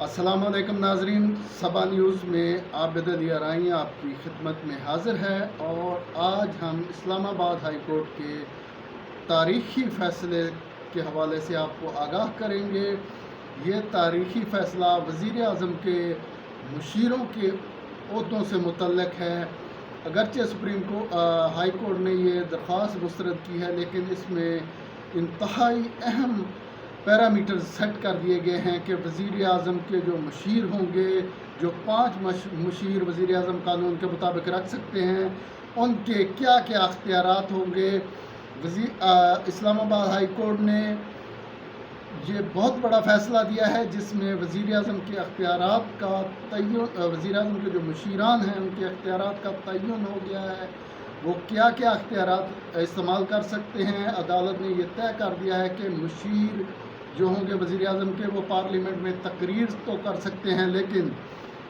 السلام علیکم ناظرین، صبا نیوز میں عابد علی ارائیں آپ کی خدمت میں حاضر ہے اور آج ہم اسلام آباد ہائی کورٹ کے تاریخی فیصلے کے حوالے سے آپ کو آگاہ کریں گے۔ یہ تاریخی فیصلہ وزیر اعظم کے مشیروں کے عہدوں سے متعلق ہے۔ اگرچہ ہائی کورٹ نے یہ درخواست مسترد کی ہے، لیکن اس میں انتہائی اہم پیرامیٹر سیٹ کر دیے گئے ہیں کہ وزیر اعظم کے جو مشیر ہوں گے، جو 5 مشیر وزیر اعظم قانون کے مطابق رکھ سکتے ہیں، ان کے کیا کیا اختیارات ہوں گے۔ اسلام آباد ہائی کورٹ نے یہ بہت بڑا فیصلہ دیا ہے جس میں وزیر اعظم کے اختیارات کا تعین، وزیر اعظم کے جو مشیران ہیں ان کے اختیارات کا تعین ہو گیا ہے۔ وہ کیا کیا اختیارات استعمال کر سکتے ہیں۔ عدالت نے یہ طے کر دیا ہے کہ مشیر جو ہوں گے وزیر اعظم کے، وہ پارلیمنٹ میں تقریر تو کر سکتے ہیں، لیکن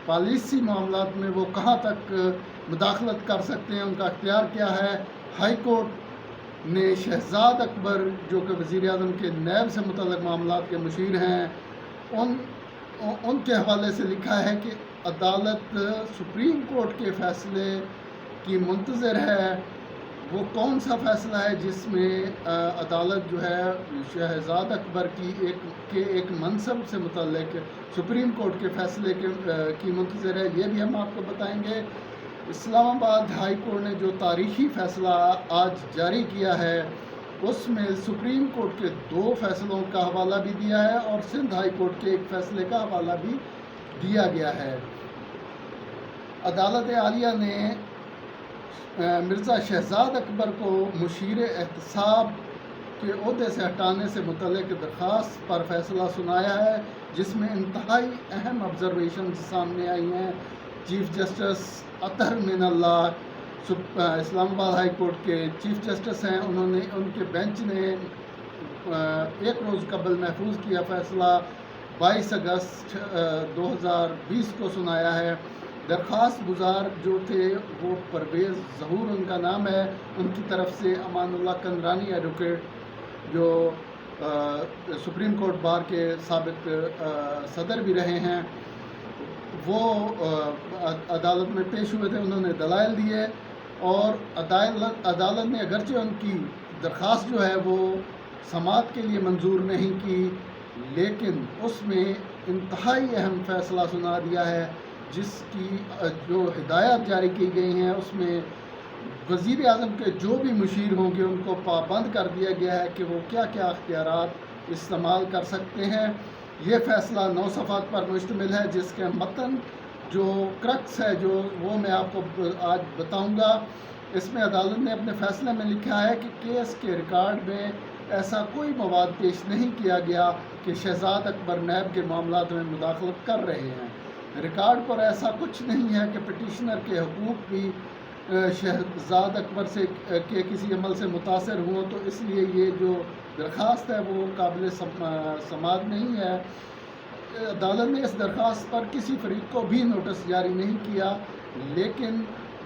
پالیسی معاملات میں وہ کہاں تک مداخلت کر سکتے ہیں، ان کا اختیار کیا ہے۔ ہائی کورٹ نے شہزاد اکبر جو کہ وزیر اعظم کے نیب سے متعلق معاملات کے مشیر ہیں، ان کے حوالے سے لکھا ہے کہ عدالت سپریم کورٹ کے فیصلے کی منتظر ہے۔ وہ کون سا فیصلہ ہے جس میں عدالت جو ہے شہزاد اکبر کے ایک منصب سے متعلق سپریم کورٹ کے فیصلے کی منتظر ہے، یہ بھی ہم آپ کو بتائیں گے۔ اسلام آباد ہائی کورٹ نے جو تاریخی فیصلہ آج جاری کیا ہے اس میں سپریم کورٹ کے 2 فیصلوں کا حوالہ بھی دیا ہے اور سندھ ہائی کورٹ کے ایک فیصلے کا حوالہ بھی دیا گیا ہے۔ عدالت عالیہ نے مرزا شہزاد اکبر کو مشیر احتساب کے عہدے سے ہٹانے سے متعلق درخواست پر فیصلہ سنایا ہے، جس میں انتہائی اہم آبزرویشنز سامنے آئی ہیں۔ چیف جسٹس اطہر من اللہ اسلام آباد ہائی کورٹ کے چیف جسٹس ہیں، ان کے بینچ نے ایک روز قبل محفوظ کیا فیصلہ 22 اگست 2020 کو سنایا ہے۔ درخواست گزار جو تھے وہ پرویز ظہور ان کا نام ہے، ان کی طرف سے امان اللہ کندرانی ایڈوکیٹ جو سپریم کورٹ بار کے سابق صدر بھی رہے ہیں، وہ عدالت میں پیش ہوئے تھے۔ انہوں نے دلائل دیے اور عدالت نے اگرچہ ان کی درخواست جو ہے وہ سماعت کے لیے منظور نہیں کی، لیکن اس میں انتہائی اہم فیصلہ سنا دیا ہے، جس کی جو ہدایات جاری کی گئی ہیں اس میں وزیر اعظم کے جو بھی مشیر ہوں گے ان کو پابند کر دیا گیا ہے کہ وہ کیا کیا اختیارات استعمال کر سکتے ہیں۔ یہ فیصلہ 9 صفحات پر مشتمل ہے، جس کے متن جو کرکس ہے وہ میں آپ کو آج بتاؤں گا۔ اس میں عدالت نے اپنے فیصلے میں لکھا ہے کہ کیس کے ریکارڈ میں ایسا کوئی مواد پیش نہیں کیا گیا کہ شہزاد اکبر نیب کے معاملات میں مداخلت کر رہے ہیں۔ ریکارڈ پر ایسا کچھ نہیں ہے کہ پٹیشنر کے حقوق بھی شہزاد اکبر کے کسی عمل سے متاثر ہوں، تو اس لیے یہ جو درخواست ہے وہ قابل سماعت نہیں ہے۔ عدالت نے اس درخواست پر کسی فریق کو بھی نوٹس جاری نہیں کیا، لیکن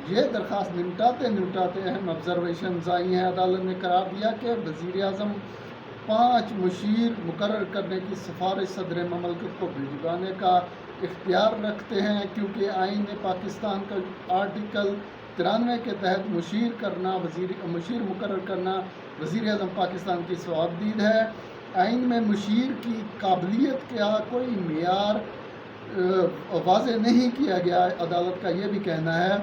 یہ درخواست نمٹاتے اہم آبزرویشنز آئی ہیں۔ عدالت نے قرار دیا کہ وزیر اعظم 5 مشیر مقرر کرنے کی سفارش صدر مملکت کو بھجوانے کا اختیار رکھتے ہیں، کیونکہ آئین پاکستان کا آرٹیکل 93 کے تحت مشیر مقرر کرنا وزیر اعظم پاکستان کی صوابدید ہے۔ آئین میں مشیر کی قابلیت کا کوئی معیار واضح نہیں کیا گیا، عدالت کا یہ بھی کہنا ہے۔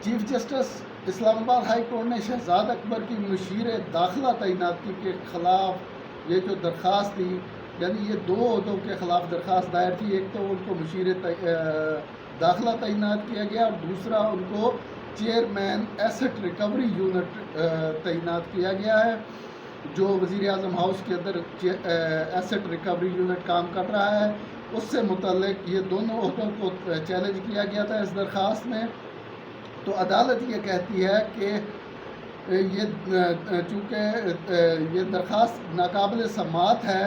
چیف جسٹس اسلام آباد ہائی کورٹ نے شہزاد اکبر کی مشیر داخلہ تعیناتی کے خلاف یہ جو درخواست تھی، یعنی یہ 2 عہدوں کے خلاف درخواست دائر تھی، ایک تو ان کو مشیر داخلہ تعینات کیا گیا اور دوسرا ان کو چیئرمین ایسٹ ریکوری یونٹ تعینات کیا گیا ہے، جو وزیر اعظم ہاؤس کے اندر ایسٹ ریکوری یونٹ کام کر رہا ہے۔ اس سے متعلق یہ دونوں عہدوں کو چیلنج کیا گیا تھا اس درخواست میں۔ تو عدالت یہ کہتی ہے کہ چونکہ یہ درخواست ناقابل سماعت ہے،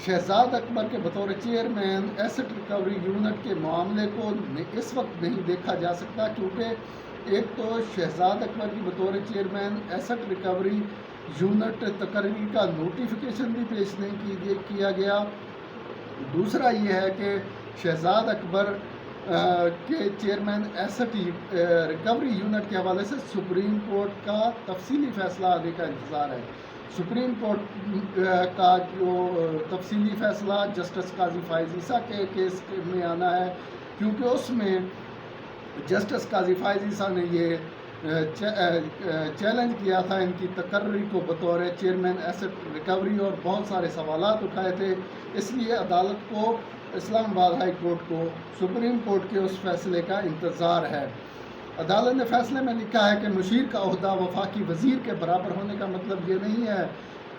شہزاد اکبر کے بطور چیئرمین ایسٹ ریکوری یونٹ کے معاملے کو اس وقت نہیں دیکھا جا سکتا، کیونکہ ایک تو شہزاد اکبر کی بطور چیئرمین ایسٹ ریکوری یونٹ تقرری کا نوٹیفیکیشن بھی پیش نہیں کیا گیا، دوسرا یہ ہے کہ شہزاد اکبر کے چیئرمین ایسٹ ریکوری یونٹ کے حوالے سے سپریم کورٹ کا تفصیلی فیصلہ آنے کا انتظار ہے۔ سپریم کورٹ کا جو تفصیلی فیصلہ جسٹس قاضی فائز عیسیٰ کے کیس میں آنا ہے، کیونکہ اس میں جسٹس قاضی فائز عیسیٰ نے یہ چیلنج کیا تھا ان کی تقرری کو بطور چیئرمین ایسٹ ریکوری، اور بہت سارے سوالات اٹھائے تھے۔ اس لیے عدالت کو، اسلام آباد ہائی کورٹ کو سپریم کورٹ کے اس فیصلے کا انتظار ہے۔ عدالت نے فیصلے میں لکھا ہے کہ مشیر کا عہدہ وفاقی وزیر کے برابر ہونے کا مطلب یہ نہیں ہے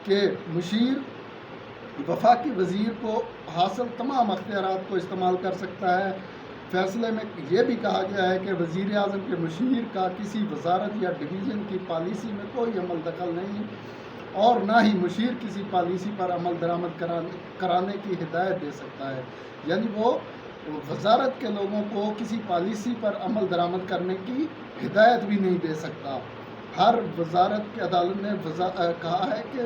کہ مشیر وفاقی وزیر کو حاصل تمام اختیارات کو استعمال کر سکتا ہے۔ فیصلے میں یہ بھی کہا گیا ہے کہ وزیر اعظم کے مشیر کا کسی وزارت یا ڈویژن کی پالیسی میں کوئی عمل دخل نہیں، اور نہ ہی مشیر کسی پالیسی پر عمل درآمد کرانے کی ہدایت دے سکتا ہے، یعنی وہ وزارت کے لوگوں کو کسی پالیسی پر عمل درآمد کرنے کی ہدایت بھی نہیں دے سکتا۔ ہر وزارت کی عدالت نے کہا ہے کہ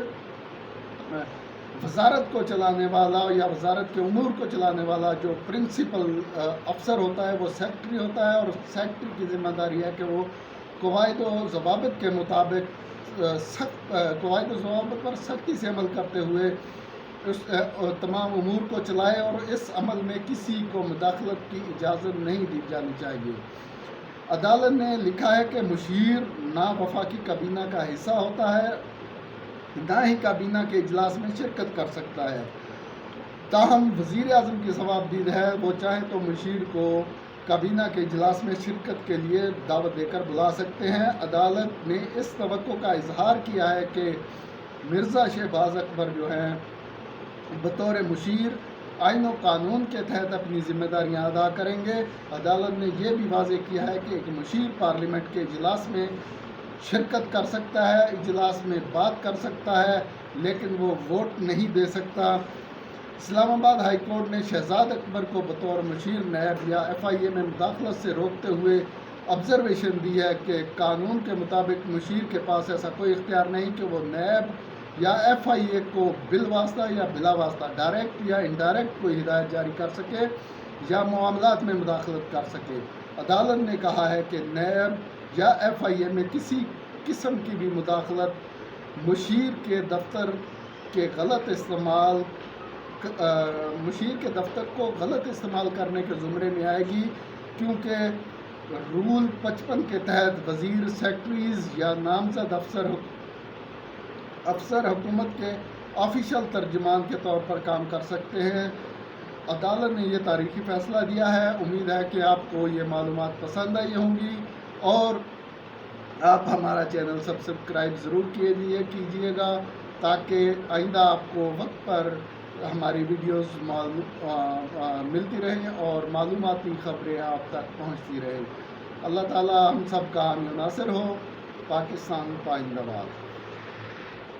وزارت کو چلانے والا یا وزارت کے امور کو چلانے والا جو پرنسپل افسر ہوتا ہے وہ سیکٹری ہوتا ہے، اور سیکٹری کی ذمہ داری ہے کہ وہ قواعد و ضوابط کے مطابق قواعد و ضوابط پر سختی سے عمل کرتے ہوئے اس تمام امور کو چلائے، اور اس عمل میں کسی کو مداخلت کی اجازت نہیں دی جانی چاہیے۔ عدالت نے لکھا ہے کہ مشیر نہ وفاقی کابینہ کا حصہ ہوتا ہے، نہ ہی کابینہ کے اجلاس میں شرکت کر سکتا ہے، تاہم وزیر اعظم کی ثوابدید ہے، وہ چاہیں تو مشیر کو کابینہ کے اجلاس میں شرکت کے لیے دعوت دے کر بلا سکتے ہیں۔ عدالت نے اس توقع کا اظہار کیا ہے کہ مرزا شہباز اکبر جو ہیں بطور مشیر آئین و قانون کے تحت اپنی ذمہ داریاں ادا کریں گے۔ عدالت نے یہ بھی واضح کیا ہے کہ ایک مشیر پارلیمنٹ کے اجلاس میں شرکت کر سکتا ہے، اجلاس میں بات کر سکتا ہے، لیکن وہ ووٹ نہیں دے سکتا۔ اسلام آباد ہائی کورٹ نے شہزاد اکبر کو بطور مشیر نیب یا ایف آئی اے میں مداخلت سے روکتے ہوئے آبزرویشن دی ہے کہ قانون کے مطابق مشیر کے پاس ایسا کوئی اختیار نہیں کہ وہ نیب یا ایف آئی اے کو بالواسطہ یا بلا واسطہ ڈائریکٹ یا انڈائریکٹ کوئی ہدایت جاری کر سکے یا معاملات میں مداخلت کر سکے۔ عدالت نے کہا ہے کہ نیب یا ایف آئی اے میں کسی قسم کی بھی مداخلت مشیر کے دفتر کو غلط استعمال کرنے کے زمرے میں آئے گی، کیونکہ رول 55 کے تحت وزیر، سیکٹریز یا نامزد افسر حکومت کے آفیشل ترجمان کے طور پر کام کر سکتے ہیں۔ عدالت نے یہ تاریخی فیصلہ دیا ہے۔ امید ہے کہ آپ کو یہ معلومات پسند آئی ہوں گی، اور آپ ہمارا چینل سبسکرائب ضرور کیجیے گا تاکہ آئندہ آپ کو وقت پر ہماری ویڈیوز ملتی رہیں اور معلوماتی خبریں آپ تک پہنچتی رہیں۔ اللہ تعالی ہم سب کا حامی و ناصر ہو۔ پاکستان پائندہ باد۔